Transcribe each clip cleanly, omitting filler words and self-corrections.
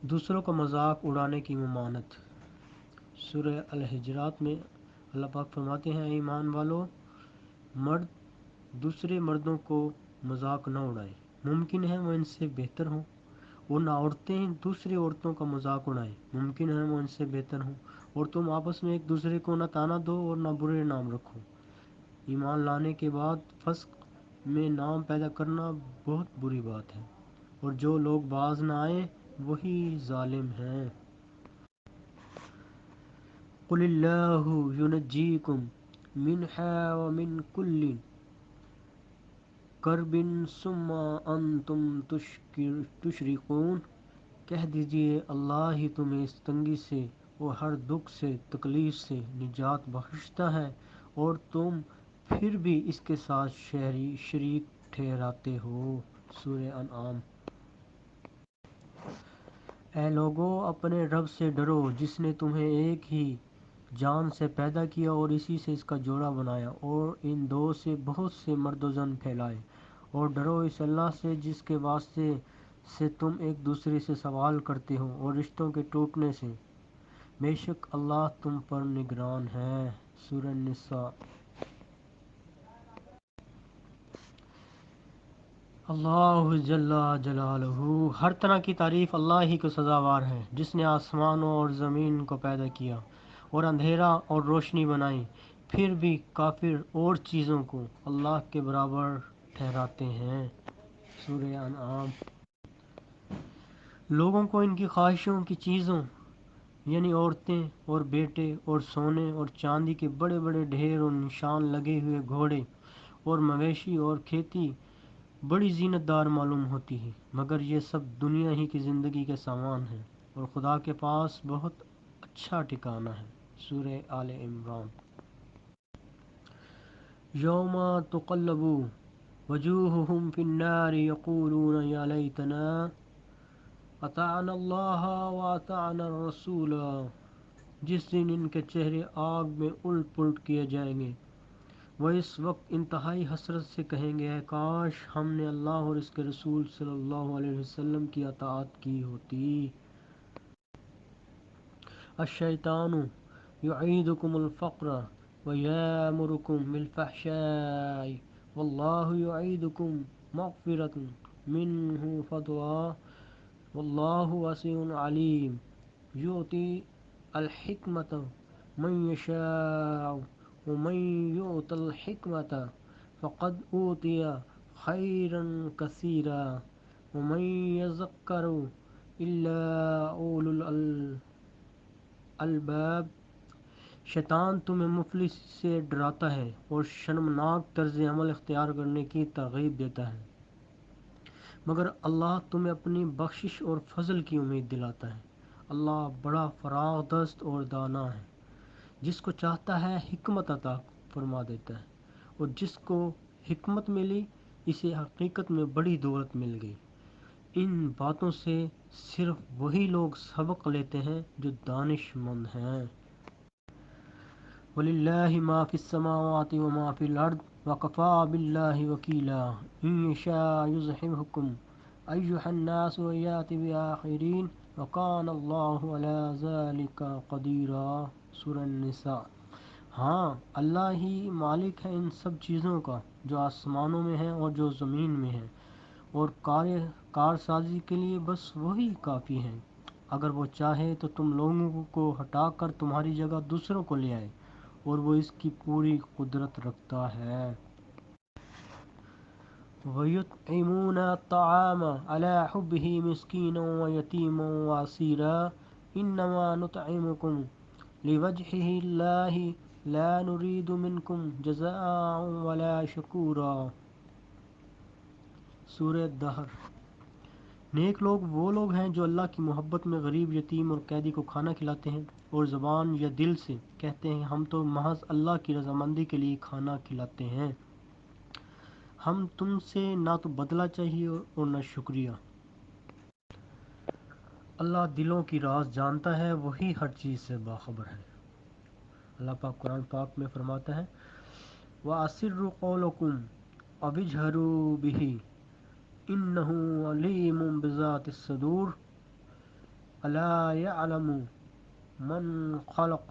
دوسروں کا مذاق اڑانے کی ممانعت۔ سورہ الحجرات میں اللہ پاک فرماتے ہیں، اے ایمان والو، مرد دوسرے مردوں کو مذاق نہ اڑائیں، ممکن ہے وہ ان سے بہتر ہوں، اور نہ عورتیں دوسری عورتوں کا مذاق اڑائیں، ممکن ہے وہ ان سے بہتر ہوں، اور تم آپس میں ایک دوسرے کو نہ تانا دو اور نہ برے نام رکھو۔ ایمان لانے کے بعد فسق میں نام پیدا کرنا بہت بری بات ہے، اور جو لوگ باز نہ آئیں وہی ظالم ہیں۔ قل اللہ ینجیکم منہا ومن کل کرب ثم انتم تشرکون، کہہ دیجئے اللہ ہی تمہیں اس تنگی سے اور ہر دکھ سے تکلیف سے نجات بخشتا ہے، اور تم پھر بھی اس کے ساتھ شریک ٹھہراتے ہو۔ سورہ انعام۔ اے لوگو، اپنے رب سے ڈرو جس نے تمہیں ایک ہی جان سے پیدا کیا اور اسی سے اس کا جوڑا بنایا، اور ان دو سے بہت سے مرد و زن پھیلائے، اور ڈرو اس اللہ سے جس کے واسطے سے تم ایک دوسرے سے سوال کرتے ہو اور رشتوں کے ٹوٹنے سے، بے شک اللہ تم پر نگران ہے۔ سورہ النساء۔ اللہ جل جلالہ، ہر طرح کی تعریف اللہ ہی کو سزاوار ہے، جس نے آسمانوں اور زمین کو پیدا کیا اور اندھیرا اور روشنی بنائی، پھر بھی کافر اور چیزوں کو اللہ کے برابر ٹھہراتے ہیں۔ سورہ انعام۔ لوگوں کو ان کی خواہشوں کی چیزوں یعنی عورتیں اور بیٹے اور سونے اور چاندی کے بڑے بڑے ڈھیر اور نشان لگے ہوئے گھوڑے اور مویشی اور کھیتی بڑی زینت دار معلوم ہوتی ہے، مگر یہ سب دنیا ہی کی زندگی کے سامان ہیں، اور خدا کے پاس بہت اچھا ٹھکانہ ہے۔ سورہ آل عمران۔ یوم تقلب وجوہہم فی النار یقولون یا لیتنا اطعنا اللہ واطعنا الرسول، جس دن ان کے چہرے آگ میں الٹ پلٹ کیے جائیں گے، وہ اس وقت انتہائی حسرت سے کہیں گے، اے کاش ہم نے اللہ اور اس کے رسول صلی اللہ علیہ وسلم کی اطاعت کی ہوتی۔ الشیطان یعیدکم الفقر ویامرکم بالفحشاء واللہ یعیدکم مغفرۃ منہ فضلا واللہ واسع علیم، یؤتی الحکمۃ من یشاء ومن یؤت الحکمۃ فقد اوتی خیرا کثیرا ومن یذکر الا اولو الالباب۔ شیطان تمہیں مفلس سے ڈراتا ہے اور شرمناک طرز عمل اختیار کرنے کی ترغیب دیتا ہے، مگر اللہ تمہیں اپنی بخشش اور فضل کی امید دلاتا ہے۔ اللہ بڑا فراغ دست اور دانا ہے، جس کو چاہتا ہے حکمت عطا فرما دیتا ہے، اور جس کو حکمت ملی اسے حقیقت میں بڑی دولت مل گئی۔ ان باتوں سے صرف وہی لوگ سبق لیتے ہیں جو دانش مند ہیں۔ وَلِلَّهِ مَا فِي السَّمَاوَاتِ وَمَا فِي الْأَرْضِ وَكَفَى بِاللَّهِ وَكِيلًا إِن يَشَاء يُذْهِبْكُمْ أَيُّهَا النَّاسُ وَيَأْتِ بِآخَرِينَ وَكَانَ اللَّهُ عَلَى ذَلِكَ قَدِيرًا۔ سورہ النساء۔ ہاں، اللہ ہی مالک ہے ان سب چیزوں کا جو آسمانوں میں ہیں اور جو زمین میں ہیں، اور کارسازی کے لیے بس وہی کافی ہیں۔ اگر وہ چاہے تو تم لوگوں کو ہٹا کر تمہاری جگہ دوسروں کو لے آئے، اور وہ اس کی پوری قدرت رکھتا ہے۔ وَيُطْعِمُونَ الطَّعَامَ عَلَى حُبِّهِ مِسْكِينًا وَيَتِيمًا وَأَسِيرًا إِنَّمَا نُطْعِمُكُمْ لِوَجْهِ اللَّهِ لَا نُرِيدُ مِنْكُمْ جَزَاءً وَلَا شُكُورًا۔ سورہ الدہر۔ نیک لوگ وہ لوگ ہیں جو اللہ کی محبت میں غریب، یتیم اور قیدی کو کھانا کھلاتے ہیں، اور زبان یا دل سے کہتے ہیں ہم تو محض اللہ کی رضامندی کے لیے کھانا کھلاتے ہیں، ہم تم سے نہ تو بدلہ چاہیے اور نہ شکریہ۔ اللہ دلوں کی راز جانتا ہے، وہی ہر چیز سے باخبر ہے۔ اللہ پاک قرآن پاک میں فرماتا ہے، وَأَسِرُّوا قَوْلَكُمْ أَوِ اجْهَرُوا بِهِ إِنَّهُ عَلِيمٌ بِذَاتِ الصُّدُورِ۔ الا یعلم من خلق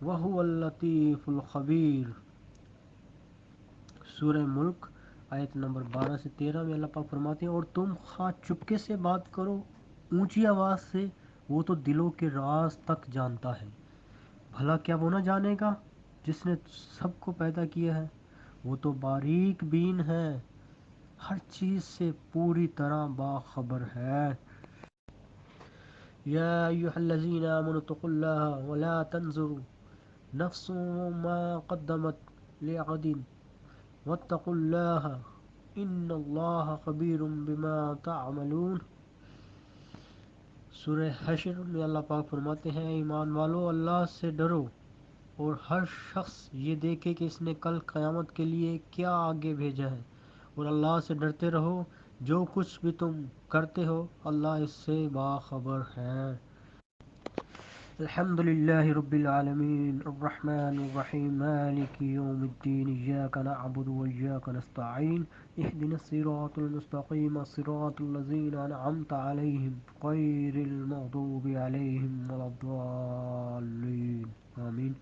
وهو اللطیف الخبیر۔ سورہ ملک آیت نمبر 12 سے 13 میں اللہ پاک فرماتے ہیں اور تم خواہ چپکے سے بات کرو اونچی آواز سے، وہ تو دلوں کے راز تک جانتا ہے۔ بھلا کیا وہ نہ جانے گا جس نے سب کو پیدا کیا ہے؟ وہ تو باریک بین ہے، ہر چیز سے پوری طرح باخبر ہے۔ یا ایھا الذین آمنوا اتقوا اللہ ولا تنظر نفس ما قدمت لغد واتقوا اللہ ان اللہ خبیر بما تعملون۔ سورہ حشر میں اللہ پاک فرماتے ہیں ایمان والو اللہ سے ڈرو اور ہر شخص یہ دیکھے کہ اس نے کل قیامت کے لیے کیا آگے بھیجا ہے، اور اللہ سے ڈرتے رہو، جو کچھ بھی تم کرتے ہو اللہ اس سے باخبر ہے۔ الحمد للہ رب العالمین الرحمن الرحیم مالک یوم الدین ایاک نعبد و ایاک نستعین اهدنا الصراط المستقیم صراط الذین انعمت علیہم غیر المغضوب علیہم ولا الضالین آمین۔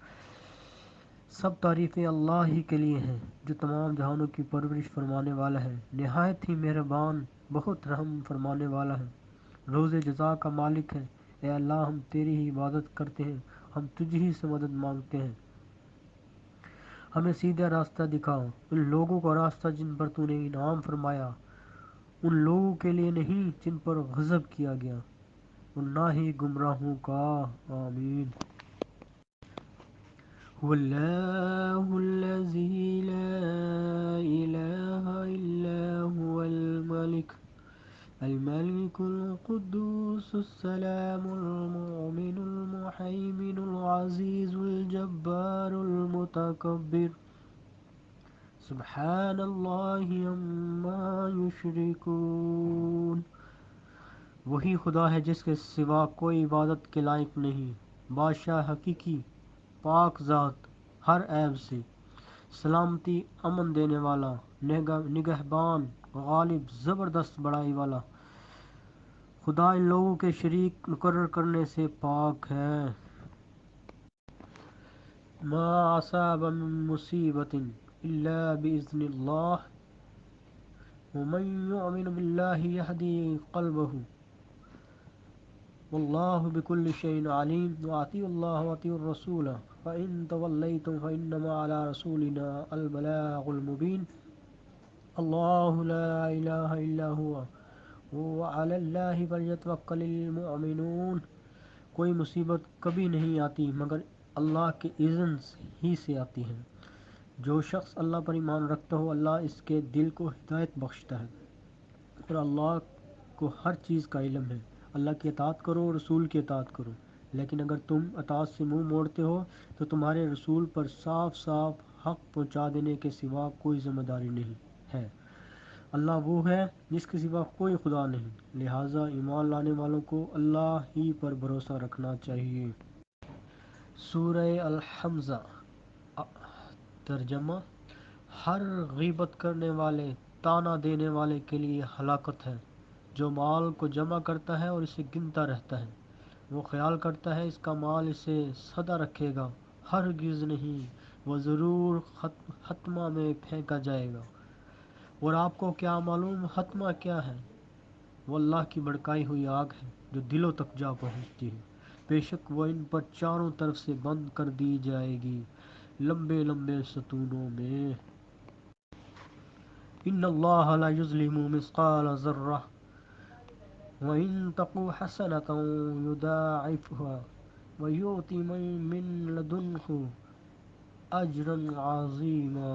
سب تعریفیں اللہ ہی کے لیے ہیں جو تمام جہانوں کی پرورش فرمانے والا ہے، نہایت ہی مہربان، بہت رحم فرمانے والا ہے، روز جزا کا مالک ہے۔ اے اللہ ہم تیری ہی عبادت کرتے ہیں، ہم تجھ ہی سے مدد مانگتے ہیں، ہمیں سیدھا راستہ دکھا، ان لوگوں کا راستہ جن پر تو نے انعام فرمایا، ان لوگوں کے لیے نہیں جن پر غضب کیا گیا، اور نہ ہی گمراہوں کا۔ آمین۔ هو اللہ الذی لا الہ الا هو الملك القدوس السلام المؤمن المهيمن العزيز الجبار المتكبر سبحان اللہ عما یشرکون۔ وہی خدا ہے جس کے سوا کوئی عبادت کے لائق نہیں، بادشاہ حقیقی، پاک ذات، ہر عیب سے، سلامتی امن دینے والا، نگہبان، غالب، زبردست بڑائی والا خدا ان لوگوں کے شریک مقرر کرنے سے پاک ہے۔ ما اصاب من مصیبت الا باذن اللہ ومن یؤمن باللہ یہدی قلبہ واللہ بکل شیء علیم واطیعوا اللہ واطیعوا الرسول فإن تولیتم فإنما علی رسولنا البلاغ المبین۔ اللہ لا الہ الا هو وعلی اللہ فلیتوکل المؤمنون۔ کوئی مصیبت کبھی نہیں آتی مگر اللہ کے اذن ہی سے آتی ہے۔ جو شخص اللہ پر ایمان رکھتا ہو اللہ اس کے دل کو ہدایت بخشتا ہے، اور اللہ کو ہر چیز کا علم ہے۔ اللہ کی اطاعت کرو اور رسول کی اطاعت کرو، لیکن اگر تم اطاعت سے منہ موڑتے ہو تو تمہارے رسول پر صاف صاف حق پہنچا دینے کے سوا کوئی ذمہ داری نہیں ہے۔ اللہ وہ ہے جس کے سوا کوئی خدا نہیں، لہٰذا ایمان لانے والوں کو اللہ ہی پر بھروسہ رکھنا چاہیے۔ سورہ الحمزہ ترجمہ: ہر غیبت کرنے والے، طعنہ دینے والے کے لیے ہلاکت ہے۔ جو مال کو جمع کرتا ہے اور اسے گنتا رہتا ہے، وہ خیال کرتا ہے اس کا مال اسے سدا رکھے گا، ہرگز نہیں، وہ ضرور حتمہ میں پھینکا جائے گا۔ اور آپ کو کیا معلوم حتمہ کیا ہے؟ وہ اللہ کی بھڑکائی ہوئی آگ ہے جو دلوں تک جا پہنچتی ہے، بے شک وہ ان پر چاروں طرف سے بند کر دی جائے گی، لمبے لمبے ستونوں میں۔ ان اللہ لا یظلم مثقال ذرہ وان تق حسنۃ یضاعفها ویؤت من لدنہ اجرا عظیما۔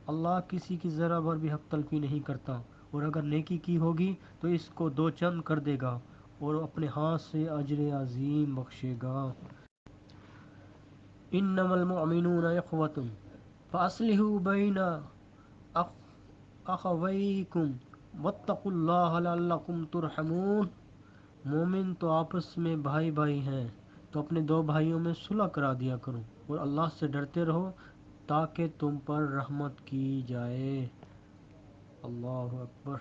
اللہ کسی کی ذرہ بھر بھی حق تلفی نہیں کرتا، اور اگر نیکی کی ہوگی تو اس کو دو چند کر دے گا اور اپنے ہاتھ سے اجر عظیم بخشے گا۔ انما المؤمنون اخوۃ فاصلحوا بین اخویکم واتقوا اللہ لعلکم ترحمون۔ مومن تو آپس میں بھائی بھائی ہیں، تو اپنے دو بھائیوں میں صلح کرا دیا کرو، اور اللہ سے ڈرتے رہو تاکہ تم پر رحمت کی جائے۔ اللہ اکبر۔